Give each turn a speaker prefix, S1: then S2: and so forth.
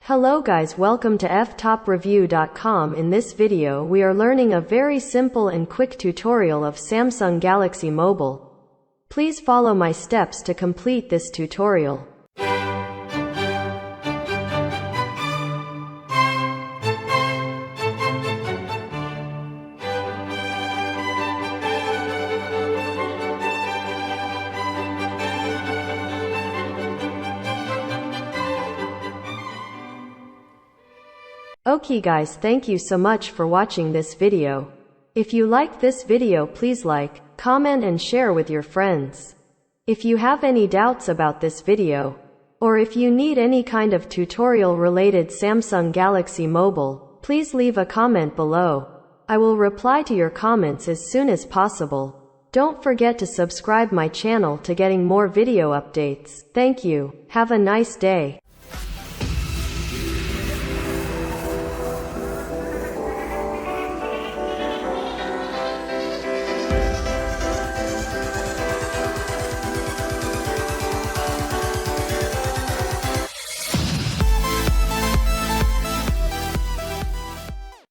S1: Hello guys, welcome to ftopreview.com. In this video we are learning a very simple and quick tutorial of Samsung Galaxy Mobile. Please follow my steps to complete this tutorial. Okay guys, thank you so much for watching this video. If you liked this video, please like, comment and share with your friends. If you have any doubts about this video, or if you need any kind of tutorial related Samsung Galaxy Mobile, please leave a comment below. I will reply to your comments as soon as possible. Don't forget to subscribe my channel to getting more video updates. Thank you. Have a nice day.